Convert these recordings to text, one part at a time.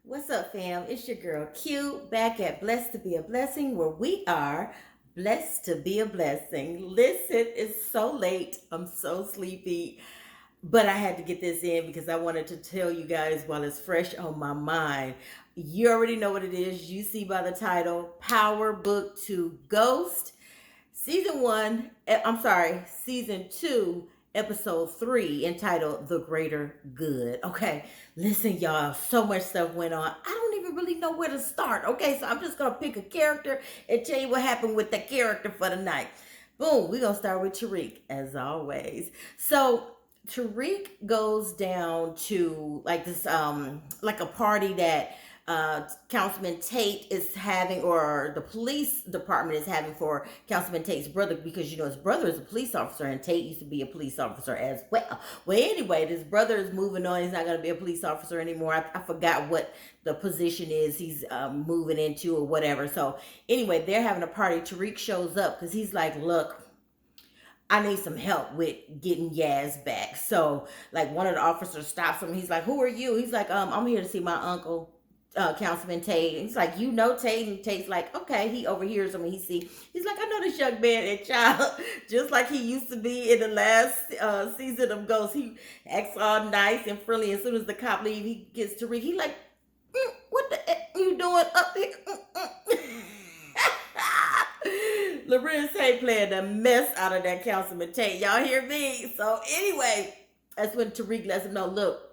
What's up, fam? It's your girl Q back at Blessed to Be a Blessing, where we are blessed to be a blessing. Listen, it's so late. I'm so sleepy, but I had to get this in because I wanted to tell you guys while it's fresh on my mind. You already know what it is. You see by the title Power Book to Ghost. Season 2, episode 3, entitled The Greater Good. Okay, listen, y'all, so much stuff went on. I don't even really know where to start. Okay, so I'm just gonna pick a character and tell you what happened with the character for the night. Boom, we're gonna start with Tariq, as always. So Tariq goes down to like this like a party that Councilman Tate is having, or the police department is having for Councilman Tate's brother, because you know his brother is a police officer and Tate used to be a police officer as well. Well, anyway, this brother is moving on. He's not going to be a police officer anymore. I forgot what the position is he's moving into or whatever. So anyway, they're having a party. Tariq shows up because he's like, look, I need some help with getting Yaz back. So like one of the officers stops him. He's like, who are you? He's like, I'm here to see my uncle, Councilman Tate. And he's like, you know Tate? And Tate's like, okay. He overhears him and he's like, I know this young man and child, just like he used to be in the last season of Ghost. He acts all nice and friendly. As soon as the cop leave, he gets to read. He like, what the heck you doing up here? Lorenz Tate playing the mess out of that Councilman Tate. Y'all hear me? So anyway, that's when Tariq lets him know, look,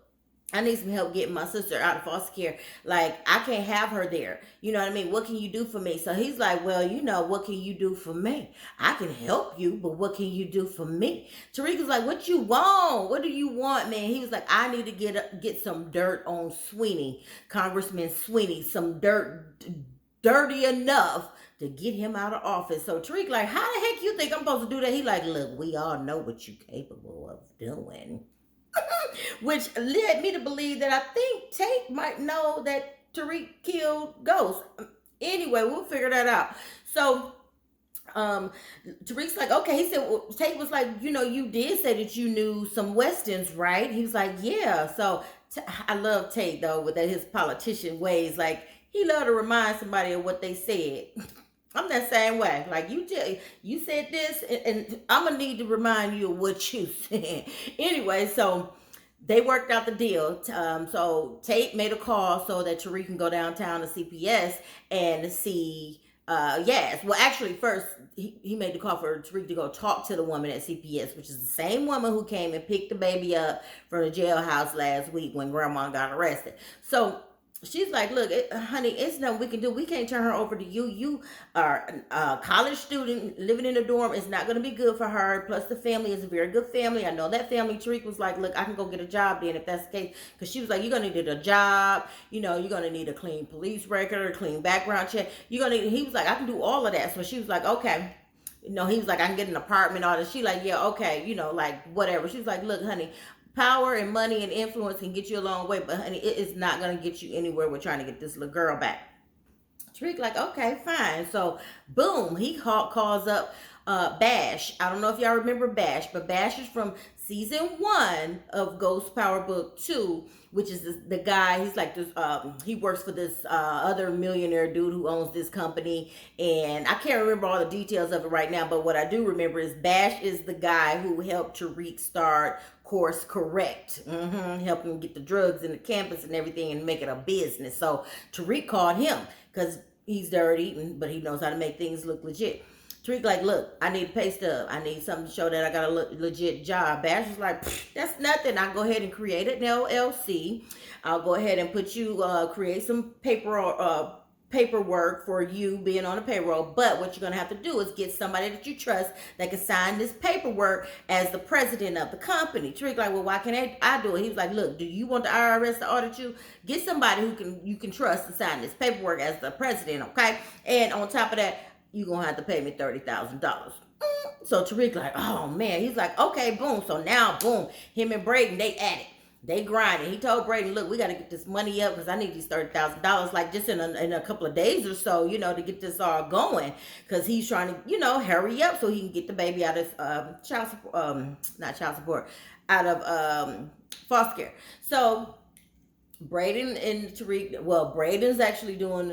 I need some help getting my sister out of foster care. Like, I can't have her there. You know what I mean? What can you do for me? So he's like, well, you know, what can you do for me? I can help you, but what can you do for me? Tariq was like, what you want? What do you want, man? He was like, I need to get some dirt on Sweeney, Congressman Sweeney, some dirt dirty enough to get him out of office. So Tariq like, how the heck you think I'm supposed to do that? He like, look, we all know what you're capable of doing. Which led me to believe that I think Tate might know that Tariq killed Ghost. Anyway, we'll figure that out. So um Tariq's like, okay. He said, well, Tate was like, you know, you did say that you knew some Westons, right? He was like, yeah. So I love Tate though, with his politician ways. Like, he loved to remind somebody of what they said. I'm that same way. Like, you said this, and I'm gonna need to remind you of what you said. Anyway, so they worked out the deal. So Tate made a call so that Tariq can go downtown to CPS and see Yaz. Well, actually, first he made the call for Tariq to go talk to the woman at CPS, which is the same woman who came and picked the baby up from the jailhouse last week when Grandma got arrested. So she's like, look, honey, it's nothing we can do. We can't turn her over to you. You are a college student living in a dorm. It's not going to be good for her. Plus, the family is a very good family. I know that family. Tariq was like, look, I can go get a job then if that's the case. Because she was like, you're going to need a job. You know, you're going to need a clean police record, a clean background check. You're going to, he was like, I can do all of that. So she was like, okay. You know, he was like, I can get an apartment, all this. She like, yeah, okay, you know, like, whatever. She was like, look, honey, power and money and influence can get you a long way, but honey, it is not going to get you anywhere with trying to get this little girl back. Tariq like, okay, fine. So boom, he calls up Bash. I don't know if y'all remember Bash, but Bash is from season 1 of Ghost Power Book 2, which is the guy. He's like this. He works for this other millionaire dude who owns this company, and I can't remember all the details of it right now. But what I do remember is Bash is the guy who helped Tariq start Course Correct, help him get the drugs in the campus and everything and make it a business. So Tariq called him because he's dirty, but he knows how to make things look legit. Tariq like, look, I need a pay stub. I need something to show that I got a legit job. Bash was like, that's nothing. I'll go ahead and create an LLC. I'll go ahead and put you, create some paperwork for you being on the payroll. But what you're going to have to do is get somebody that you trust that can sign this paperwork as the president of the company. Tariq like, well, why can't I do it? He was like, look, do you want the IRS to audit you? Get somebody who you can trust to sign this paperwork as the president, okay? And on top of that, you're going to have to pay me $30,000. So Tariq like, oh man. He's like, okay, boom. So now, boom, him and Braden, they at it. They grinding. He told Braden, look, we got to get this money up because I need these $30,000, like just in a couple of days or so, you know, to get this all going. Because he's trying to, you know, hurry up so he can get the baby out of child support, not child support, out of foster care. So Braden and Tariq, well, Braden's actually doing,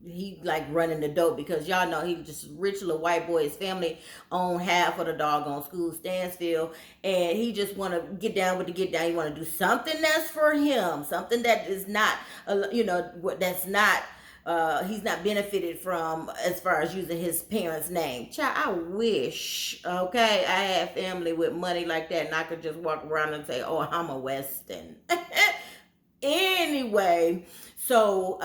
he like running the dope because y'all know he just rich little white boy. His family own half of the doggone school, Stansfield, and he just want to get down with the get down. He want to do something that's for him, something that is not, that's not. He's not benefited from as far as using his parents' name. Child, I wish, okay, I had family with money like that and I could just walk around and say, oh, I'm a Weston. Anyway, so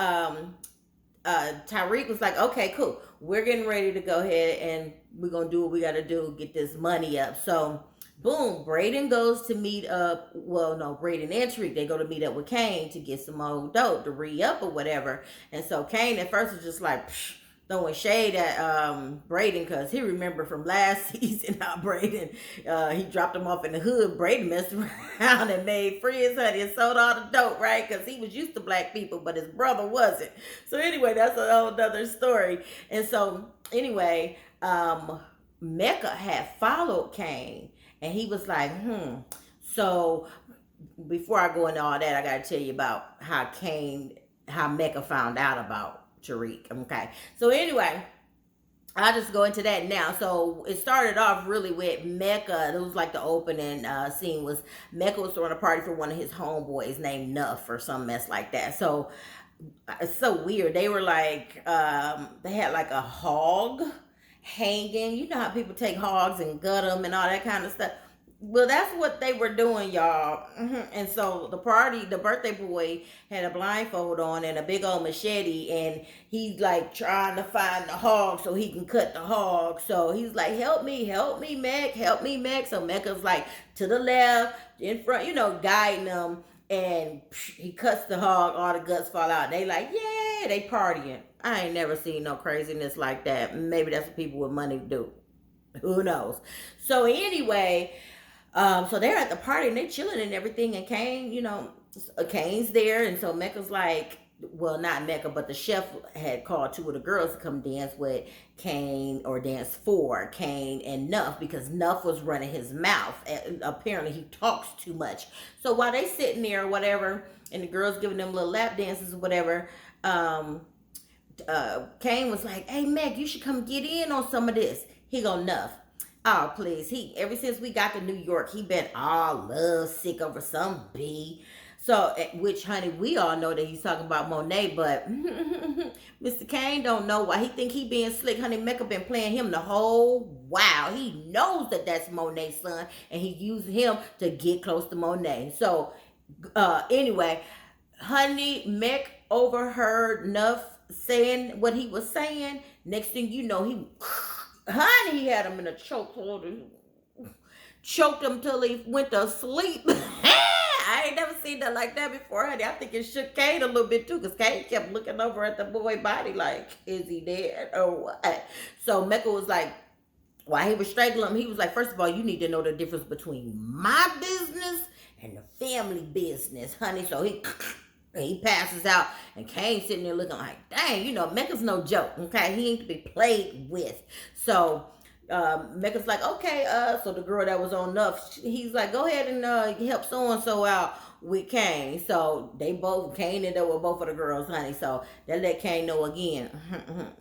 Tyreek was like, okay, cool. We're getting ready to go ahead and we're going to do what we got to do, get this money up. So, boom, Braden goes to meet up. Well, no, Braden and Tariq, they go to meet up with Kane to get some old dope to re-up or whatever. And so Kane at first was just like, throwing shade at Braden because he remembered from last season how Braden, he dropped him off in the hood. Braden messed around and made friends, honey, and sold all the dope, right? Because he was used to black people, but his brother wasn't. So anyway, that's a whole other story. And so anyway, Mecca had followed Kane, and he was like, So before I go into all that, I got to tell you about how Mecca found out about Tariq. Okay. So anyway, I'll just go into that now. So it started off really with Mecca. It was like the opening scene was Mecca was throwing a party for one of his homeboys named Nuff or some mess like that. So it's so weird. They were like, they had like a hog hanging. You know how people take hogs and gut them and all that kind of stuff. Well, that's what they were doing, y'all. And so the birthday boy had a blindfold on and a big old machete, and he's like trying to find the hog so he can cut the hog. So he's like, help me, Mech, help me, Mech. So Mecca's like to the left, in front, guiding them, and he cuts the hog, all the guts fall out. They like, yeah, they partying. I ain't never seen no craziness like that. Maybe that's what people with money do. Who knows? So anyway, so they're at the party and they chilling and everything. And Kane, Kane's there. And so Mecca's like, well, not Mecca, but the chef had called two of the girls to come dance with Kane or dance for Kane and Nuff because Nuff was running his mouth. And apparently he talks too much. So while they sitting there or whatever, and the girls giving them little lap dances or whatever, Kane was like, hey, Meg, you should come get in on some of this. He go, Nuff. Oh, please. Ever since we got to New York, he been all love sick over some B. So, which, honey, we all know that he's talking about Monet, but Mr. Kane don't know why. He think he being slick. Honey, Mecca been playing him the whole while. He knows that that's Monet's son, and he used him to get close to Monet. So, anyway, honey, Mec overheard Nuff saying what he was saying. Next thing you know, he had him in a chokehold. Choked him till he went to sleep. I ain't never seen that like that before, honey. I think it shook Kane a little bit too, because Kane kept looking over at the boy body like, is he dead or what? So Mecca was like, while he was strangling him, he was like, first of all, you need to know the difference between my business and the family business, honey. So he passes out, and Kane sitting there looking like, dang, Mecca's no joke, okay? He ain't to be played with. So Mecca's like, okay, so the girl that was on Nuff, he's like, go ahead and help so-and-so out with Kane. So Kane ended up with both of the girls, honey. So they let Kane know again,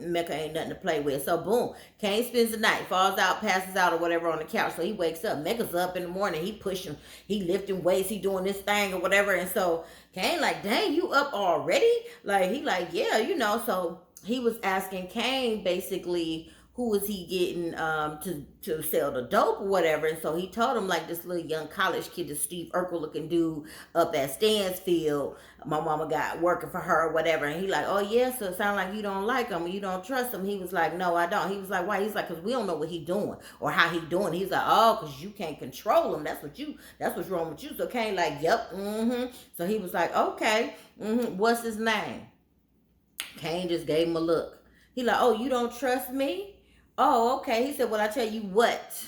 Mecca ain't nothing to play with. So boom, Kane spends the night, falls out, passes out or whatever on the couch. So he wakes up, Mecca's up in the morning, he pushing, he lifting weights, he doing this thing or whatever. And so Kane like, dang, you up already? Like, he like, yeah, so he was asking Kane basically, who was he getting to sell the dope or whatever. And so he told him, like, this little young college kid, this Steve Urkel looking dude up at Stansfield, my mama got working for her or whatever. And he like, oh yeah, so it sounds like you don't like him, you don't trust him. He was like, no, I don't. He was like, why? He's like, because we don't know what he doing or how he doing. He's like, oh, because you can't control him. That's what's wrong with you. So Kane like, yep, So he was like, okay, what's his name? Kane just gave him a look. He like, oh, you don't trust me? Oh, okay. He said, well, I tell you what,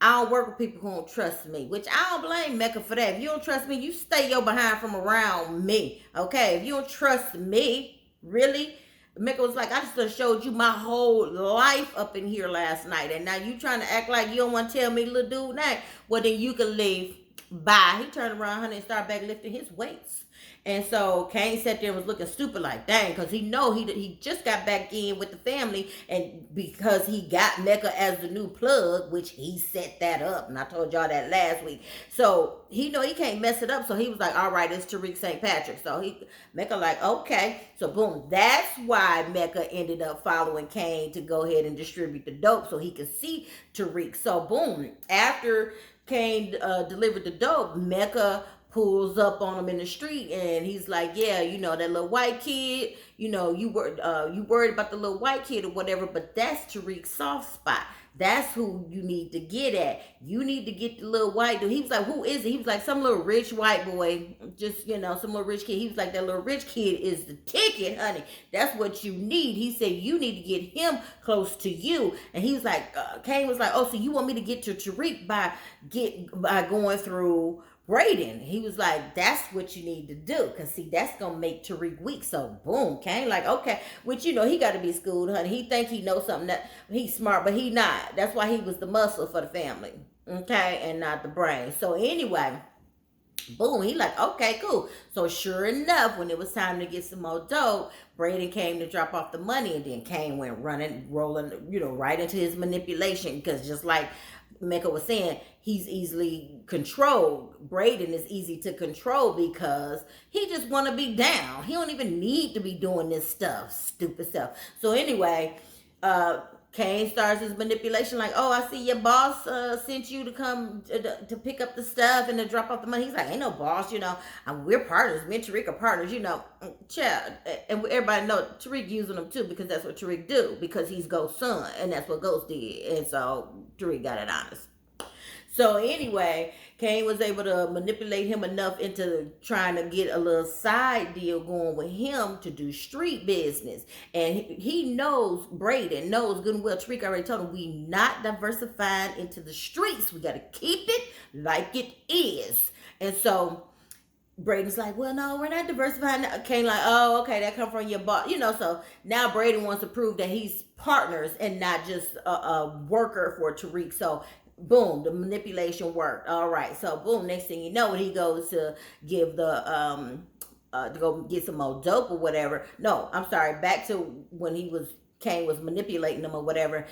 I don't work with people who don't trust me, which I don't blame Mecca for that. If you don't trust me, you stay your behind from around me, okay? If you don't trust me, really? Mecca was like, I just done showed you my whole life up in here last night, and now you trying to act like you don't want to tell me, little dude, that. Well, then you can leave. Bye. He turned around, honey, and started back lifting his weights. And so Kane sat there and was looking stupid like, dang, because he just got back in with the family, and because he got Mecca as the new plug, which he set that up, and I told y'all that last week. So he know he can't mess it up, so he was like, all right, it's Tariq St. Patrick. So Mecca like, okay. So boom, that's why Mecca ended up following Kane to go ahead and distribute the dope so he could see Tariq. So boom, after Kane delivered the dope, Mecca pulls up on him in the street, and he's like, yeah, that little white kid, you worried about the little white kid or whatever, but that's Tariq's soft spot. That's who you need to get at. You need to get the little white dude. He was like, who is it? He was like, some little rich white boy, just, some little rich kid. He was like, that little rich kid is the ticket, honey. That's what you need. He said, you need to get him close to you. And he was like, Kane was like, oh, so you want me to get to Tariq by going through Braden? He was like, that's what you need to do, because see, that's gonna make Tariq weak. So boom, Kane like, okay, which he got to be schooled, honey. He think he knows something, that he's smart, but he not. That's why he was the muscle for the family, okay, and not the brain. So anyway, boom, he like, okay, cool. So sure enough, when it was time to get some more dope, Braden came to drop off the money, and then Kane went rolling, right into his manipulation, because just like Mecca was saying, he's easily controlled. Braden is easy to control because he just want to be down. He don't even need to be doing this stuff, stupid stuff. So anyway, Kane starts his manipulation like, oh, I see your boss sent you to come to pick up the stuff and to drop off the money. He's like, ain't no boss, we're partners. Me and Tariq are partners, child. And everybody know Tariq using them too, because that's what Tariq do, because he's Ghost's son, and that's what Ghost did. And so Tariq got it honest. So anyway, Kane was able to manipulate him enough into trying to get a little side deal going with him to do street business. And he knows, Braden knows good and well, Tariq already told him, we not diversifying into the streets. We got to keep it like it is. And so Braden's like, well, no, we're not diversifying. Kane like, oh, okay, that come from your boss. So now Braden wants to prove that he's partners and not just a worker for Tariq. So boom, the manipulation worked. All right. So boom, next thing you know, when he goes to give to go get some more dope or whatever. No, I'm sorry. Back to when Kane was manipulating them or whatever.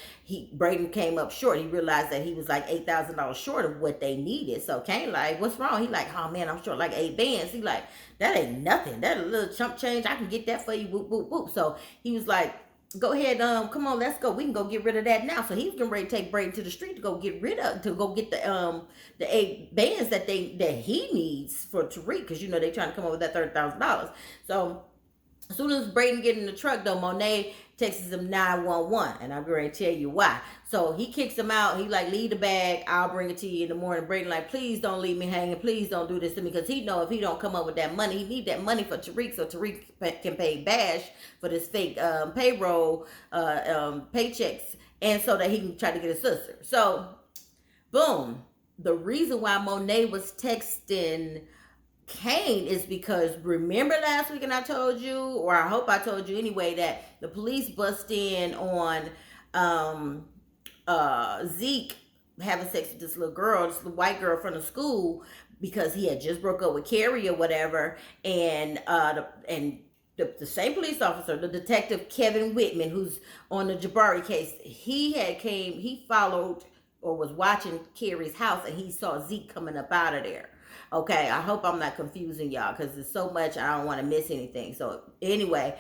Braden came up short. He realized that he was like $8,000 short of what they needed. So Kane like, what's wrong? He like, oh man, I'm short like 8 bands. He like, that ain't nothing. That a little chump change. I can get that for you. Whoop, whoop, whoop. So he was like, go ahead, come on, let's go. We can go get rid of that now. So he's getting ready to take Braden to the street to go get the 8 bands that he needs for Tariq, because they trying to come up with that $30,000. So as soon as Braden get in the truck, though, Monet texts him 911, and I'm going to tell you why. So he kicks him out. He like, leave the bag. I'll bring it to you in the morning. Braden like, please don't leave me hanging. Please don't do this to me, because he know if he don't come up with that money, he need that money for Tariq, so Tariq can pay Bash for this fake payroll paychecks, and so that he can try to get his sister. So boom, the reason why Monet was texting Kane is because, remember last week, and I told you, or I hope I told you anyway, that the police bust in on Zeke having sex with this little girl, this little white girl from the school, because he had just broke up with Carrie or whatever, and the same police officer, the detective Kevin Whitman, who's on the Jabari case, he followed or was watching Carrie's house, and he saw Zeke coming up out of there. Okay, I hope I'm not confusing y'all, because there's so much, I don't want to miss anything. So anyway,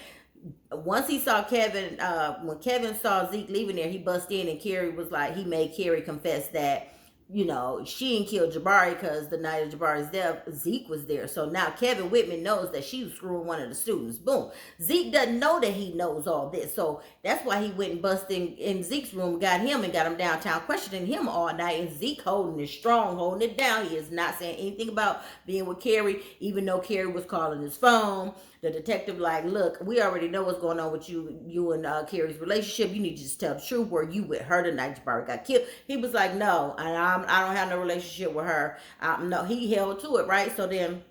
once he saw Kevin, when Kevin saw Zeke leaving there, he bust in, and Carrie was like, he made Carrie confess that, she didn't kill Jabari, because the night of Jabari's death, Zeke was there. So now Kevin Whitman knows that she was screwing one of the students. Boom. Zeke doesn't know that he knows all this. So that's why he went and busted in Zeke's room, got him downtown, questioning him all night. And Zeke holding it strong, holding it down. He is not saying anything about being with Carrie, even though Carrie was calling his phone. The detective like, look, we already know what's going on with you and Carrie's relationship. You need to just tell the truth. Were you with her the night Jabari got killed? He was like, no, I don't have no relationship with her. No, he held to it, right? So then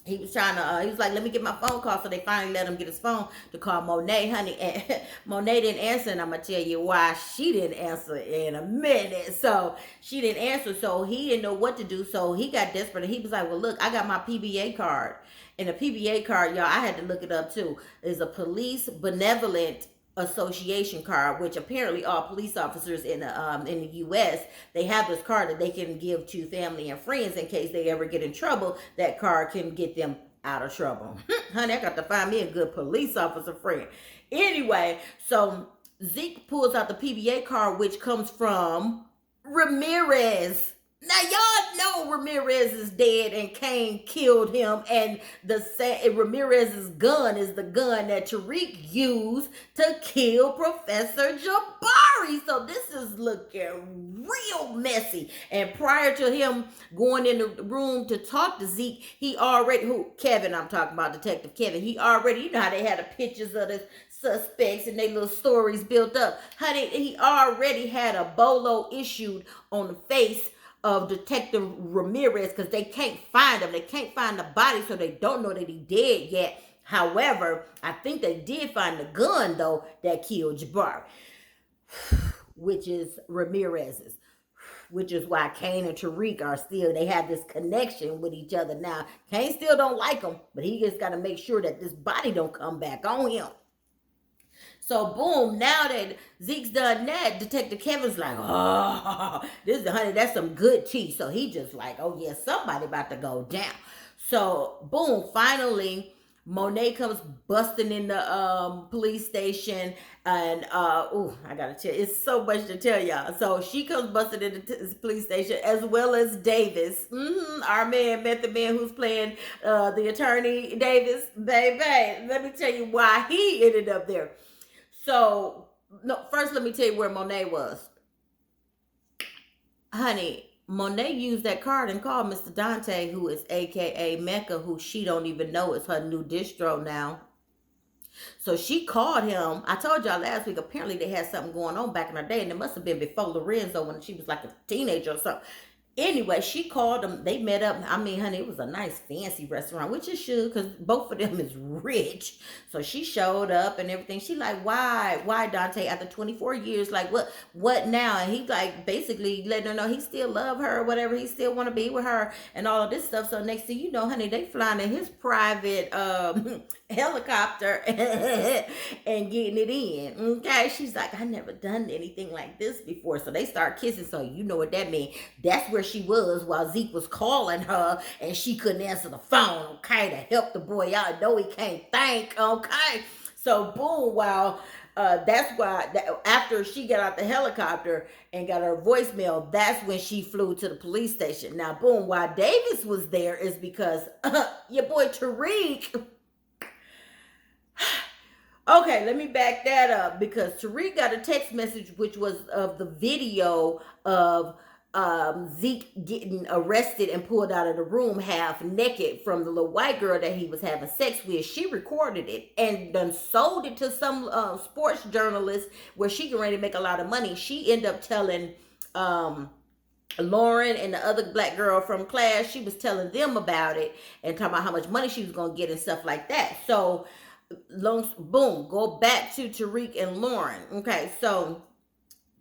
He was trying to, he was like, let me get my phone call. So they finally let him get his phone to call Monet, honey. And Monet didn't answer. And I'm going to tell you why she didn't answer in a minute. So she didn't answer. So he didn't know what to do. So he got desperate. And he was like, well, look, I got my PBA card. And the PBA card, y'all, I had to look it up too, is a police benevolent association card, which apparently all police officers in the U.S. they have this card that they can give to family and friends in case they ever get in trouble. That card can get them out of trouble. Honey, I got to find me a good police officer friend. Anyway, so Zeke pulls out the PBA card, which comes from Ramirez. Now y'all know Ramirez is dead and Kane killed him, and Ramirez's gun is the gun that Tariq used to kill Professor Jabari. So this is looking real messy. And prior to him going in the room to talk to Zeke, he already, Kevin, I'm talking about Detective Kevin, he already, you know how they had the pictures of the suspects and their little stories built up. Honey, he already had a bolo issued on the face of Detective Ramirez because they can't find him. They can't find the body, so they don't know that he dead yet. However, I think they did find the gun, though, that killed Jabari, which is Ramirez's, which is why Kane and Tariq are still, they have this connection with each other. Now, Kane still don't like him, but he just got to make sure that this body don't come back on him. So boom, now that Zeke's done that, Detective Kevin's like, oh, honey, that's some good tea. So he just like, oh yeah, somebody about to go down. So boom, finally, Monet comes busting in the police station, and I gotta tell you, it's so much to tell y'all. So she comes busting in the police station, as well as Davis, our man, Method Man, who's playing the attorney, Davis. Baby, let me tell you why he ended up there. So, no, first let me tell you where Monet was. Honey, Monet used that card and called Mr. Dante, who is AKA Mecca, who she don't even know is her new distro now. So she called him. I told y'all last week, apparently they had something going on back in the day, and it must have been before Lorenzo when she was like a teenager or something. Anyway, she called them. They met up. I mean, honey, it was a nice, fancy restaurant, which it should, because both of them is rich. So she showed up and everything. She like, why, Dante? After 24 years, like, what now? And he like basically letting her know he still love her or whatever. He still want to be with her and all of this stuff. So next thing you know, honey, they flying in his private helicopter and getting it in. Okay, she's like, I never done anything like this before. So they start kissing. So you know what that means. That's where she was while Zeke was calling her and she couldn't answer the phone, okay, to help the boy out. No, he can't think, okay. So boom, while that's why after she got out the helicopter and got her voicemail, that's when she flew to the police station. Now boom, while Davis was there is because your boy Tariq. Okay, let me back that up, because Tariq got a text message which was of the video of Zeke getting arrested and pulled out of the room half naked from the little white girl that he was having sex with. She recorded it and then sold it to some sports journalist where she can really make a lot of money. She ended up telling Lauren and the other black girl from class, she was telling them about it and talking about how much money she was going to get and stuff like that. So boom, go back to Tariq and Lauren. Okay, so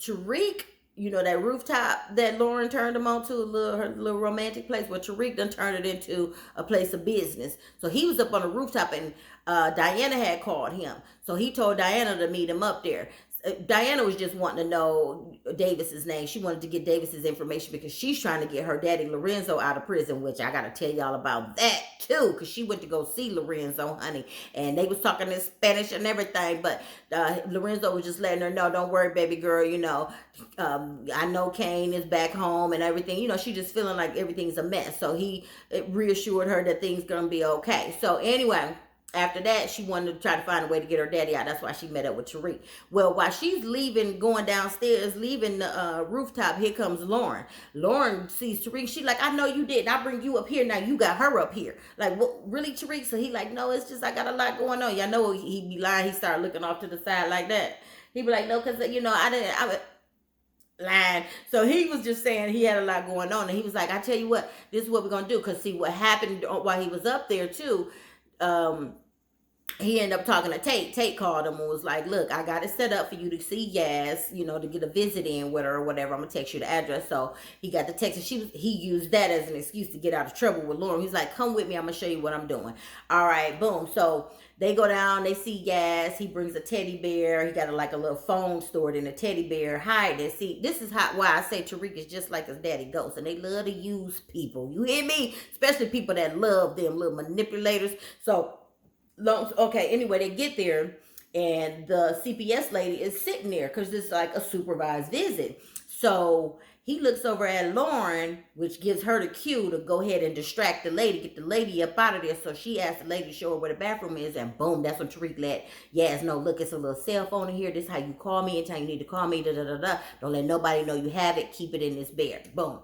Tariq, you know, that rooftop that Lauren turned him on to, her little romantic place, where Tariq done turned it into a place of business. So he was up on the rooftop, and Diana had called him. So he told Diana to meet him up there. Diana was just wanting to know Davis's name. She wanted to get Davis's information because she's trying to get her daddy Lorenzo out of prison, which I got to tell y'all about that too, because she went to go see Lorenzo, honey, and they was talking in Spanish and everything, but Lorenzo was just letting her know, don't worry, baby girl, you know, I know Kane is back home and everything. You know, she just feeling like everything's a mess. So he reassured her that things gonna be okay. So anyway, after that, she wanted to try to find a way to get her daddy out. That's why she met up with Tariq. Well, while she's leaving, going downstairs, leaving the rooftop, here comes Lauren. Lauren sees Tariq. She like, I know you didn't. I bring you up here. Now you got her up here. Like, what, really, Tariq? So he like, no, it's just I got a lot going on. Y'all know he be lying. He started looking off to the side like that. He be like, no, because, you know, line. So he was just saying he had a lot going on, and he was like, "I tell you what, this is what we're gonna do." Cause see what happened while he was up there too. Um, he ended up talking to Tate. Tate called him and was like, "Look, I got it set up for you to see Yaz, to get a visit in with her or whatever. I'm gonna text you the address." So he got the text, and he used that as an excuse to get out of trouble with Lauren. He's like, "Come with me. I'm gonna show you what I'm doing." All right, boom. So they go down. They see Yaz. He brings a teddy bear. He got like a little phone stored in a teddy bear hiding. See, this is why I say TARIQ is just like his daddy Ghost, and they love to use people. You hear me? Especially people that love them little manipulators. So okay, anyway, they get there and the CPS lady is sitting there because it's like a supervised visit. So he looks over at Lauren, which gives her the cue to go ahead and distract the lady, get the lady up out of there. So she asks the lady to show her where the bathroom is, and boom, that's when TARIQ let Yaz know, look, it's a little cell phone in here. This is how you call me anytime you need to call me. Da da da da. Don't let nobody know you have it. Keep it in this bed. Boom.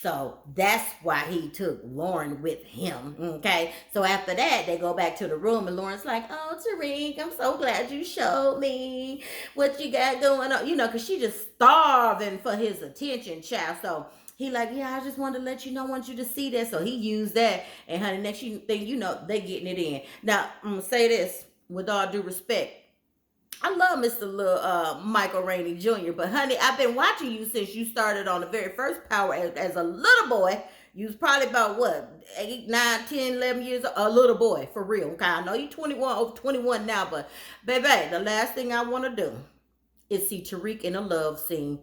So that's why he took Lauren with him. Okay. So after that, they go back to the room and Lauren's like, "Oh, TARIQ, I'm so glad you showed me what you got going on." Because she just starving for his attention, child. So he like, "Yeah, I just wanted to let you know, I want you to see that." So he used that. And honey, next thing they getting it in. Now, I'm going to say this with all due respect. I love Mr. Michael Rainey Jr., but honey, I've been watching you since you started on the very first Power as a little boy. You was probably about what, 8, 9, 10, 11 years old, a little boy, for real. Okay, I know you 21, over 21 now, but baby, the last thing I want to do is see TARIQ in a love scene.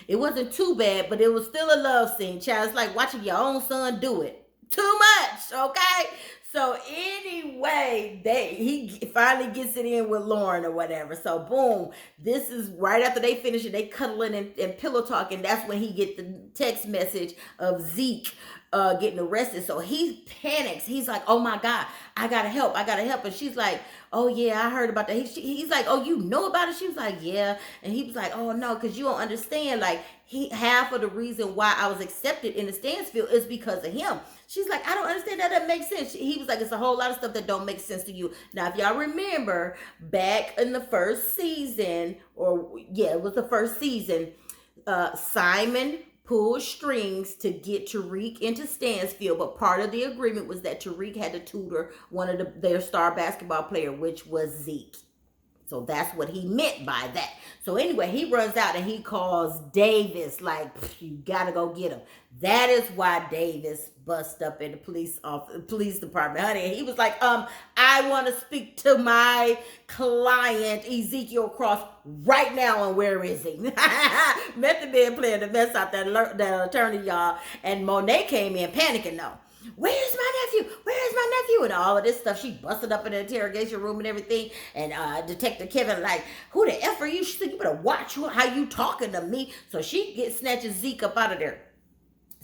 It wasn't too bad, but it was still a love scene, child. It's like watching your own son do it. Too much, okay? So anyway, he finally gets it in with Lauren or whatever. So boom, this is right after they finish it. They cuddling and pillow talking. That's when he get the text message of Zeke getting arrested. So he panics. He's like, "Oh my God, I gotta help. And she's like, "Oh yeah, I heard about that." He's like, "Oh, you know about it?" She was like, "Yeah." And he was like, "Oh no, because you don't understand. Like half of the reason why I was accepted in the Stansfield is because of him." She's like, "I don't understand. That doesn't make sense." He was like, "It's a whole lot of stuff that don't make sense to you." Now, if y'all remember back in the first season, it was the first season, Simon pulled strings to get TARIQ into Stansfield, but part of the agreement was that TARIQ had to tutor one of their star basketball player, which was Zeke. So that's what he meant by that. So anyway, he runs out and he calls Davis, like, "You gotta go get him." That is why Davis bust up in the police department, honey. And he was like, "I want to speak to my client Ezekiel Cross right now." And where is he? Method Man playing the mess out that attorney, y'all. And Monet came in panicking though. "Where's my nephew? Where's my nephew?" And all of this stuff. She busted up in the interrogation room and everything. And Detective Kevin like, "Who the F are you?" She said, "You better watch how you talking to me." So she snatches Zeke up out of there.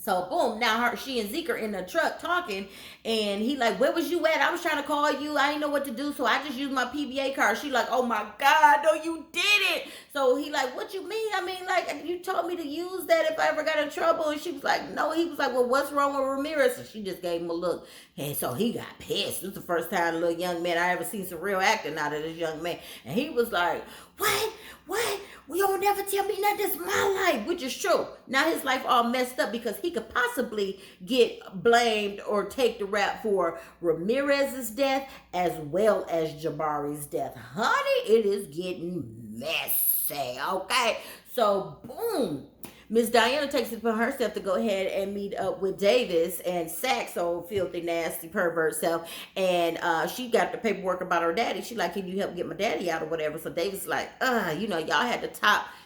So boom, now she and Zeke are in the truck talking, and he like, "Where was you at? I was trying to call you. I didn't know what to do, so I just used my PBA card." She like, "Oh my God, no, you didn't." So he like, "What you mean? I mean, like, you told me to use that if I ever got in trouble." And she was like, "No." He was like, "Well, what's wrong with Ramirez?" And she just gave him a look, and so he got pissed. This was the first time, little young man, I ever seen some real acting out of this young man, and he was like, "What? Well, you don't never tell me nothing. That's my life," which is true. Now his life all messed up because he could possibly get blamed or take the rap for Ramirez's death as well as Jabari's death. Honey, it is getting messy, okay? So, boom. Miss Diana takes it upon herself to go ahead and meet up with Davis and Sack's old filthy, nasty pervert self. And she got the paperwork about her daddy. She like, "Can you help get my daddy out or whatever?" So Davis like, y'all had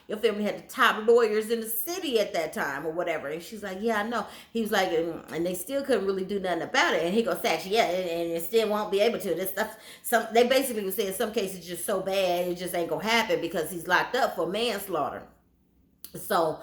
your family had the top lawyers in the city at that time or whatever. And she's like, "Yeah, I know." He was like, and they still couldn't really do nothing about it. And he goes, "Sacks, yeah, and it still won't be able to. This stuff, they basically were saying some cases just so bad, it just ain't gonna happen because he's locked up for manslaughter." So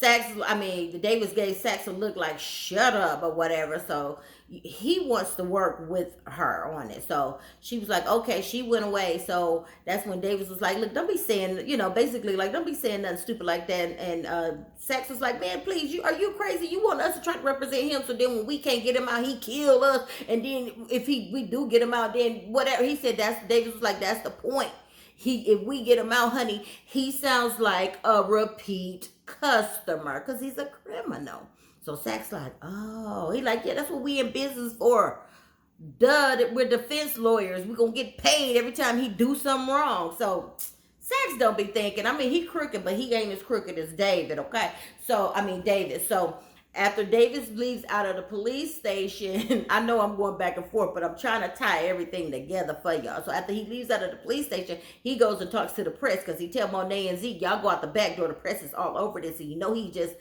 the Davis gave Sax a look like, "Shut up," or whatever. So he wants to work with her on it. So she was like, okay. She went away. So that's when Davis was like, "Look, don't be saying, basically like, don't be saying nothing stupid like that." And Sax was like, "Man, please, are you crazy? You want us to try to represent him so then when we can't get him out, he kill us. And then if we do get him out, then whatever." He said Davis was like, "That's the point. if we get him out, honey, he sounds like a repeat customer because he's a criminal. So Sack's like, oh, he like, yeah, that's what we in business for. Duh, we're defense lawyers. We're gonna get paid every time he do something wrong. So Sax don't be thinking. I mean, he crooked, but he ain't as crooked as David, okay? So, I mean, David. So, after David leaves out of the police station, I know I'm going back and forth, but I'm trying to tie everything together for y'all. So, after he leaves out of the police station, he goes and talks to the press because he tell Monet and Zeke, y'all go out the back door. The press is all over this. And you know he just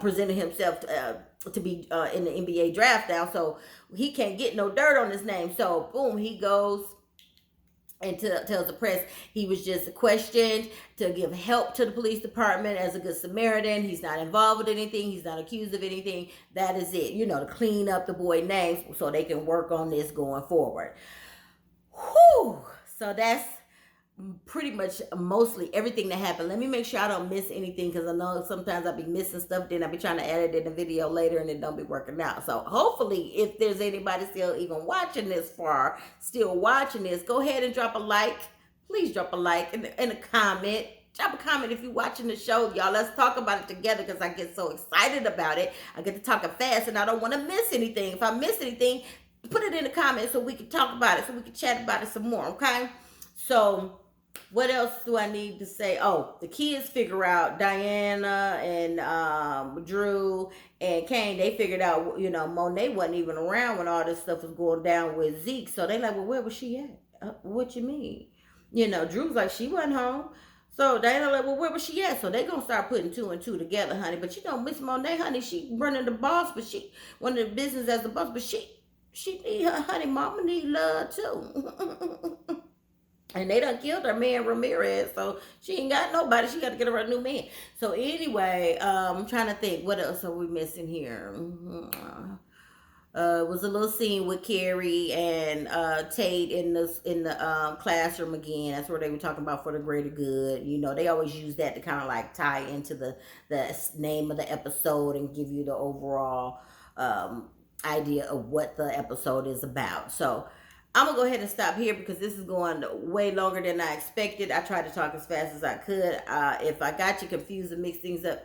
presented himself to be in the NBA draft now. So, he can't get no dirt on his name. So, boom, he goes and tells the press he was just questioned to give help to the police department as a good Samaritan. He's not involved with anything. He's not accused of anything. That is it. You know, to clean up the boy names so they can work on this going forward. Whew. So that's pretty much mostly everything that happened. Let me make sure I don't miss anything because I know sometimes I'll be missing stuff. Then I'll be trying to edit it in a video later and it don't be working out. So hopefully if there's anybody still even watching this far, still watching this, go ahead and drop a like. Please drop a like and a comment. Drop a comment if you're watching the show, y'all. Let's talk about it together because I get so excited about it. I get to talking fast and I don't want to miss anything. If I miss anything, put it in the comments so we can talk about it, so we can chat about it some more, okay? So what else do I need to say? Oh, the kids figure out, Diana and Drew and Kane, they figured out, you know, Monet wasn't even around when all this stuff was going down with Zeke. So they like, well, where was she at? What you mean? You know, Drew's like, she wasn't home. So Diana like, well, where was she at? So they gonna start putting two and two together, honey. But you know, Miss Monet, honey, she running the boss, but she running the business as the boss, but she need her, honey. Mama need love too. And they done killed her man Ramirez, so she ain't got nobody. She got to get her a new man. So anyway, I'm trying to think, what else are we missing here? It was a little scene with Carrie and Tate in the classroom again. That's where they were talking about for the greater good. You know, they always use that to kind of like tie into the name of the episode and give you the overall idea of what the episode is about. So I'm going to go ahead and stop here because this is going way longer than I expected. I tried to talk as fast as I could. If I got you confused and mixed things up,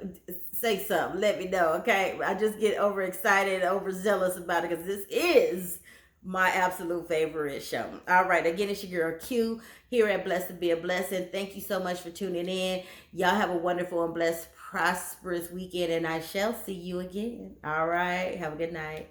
say something. Let me know, okay? I just get overexcited, overzealous about it because this is my absolute favorite show. All right, again, it's your girl Q here at Blessed to Be a Blessing. Thank you so much for tuning in. Y'all have a wonderful and blessed, prosperous weekend, and I shall see you again. All right, have a good night.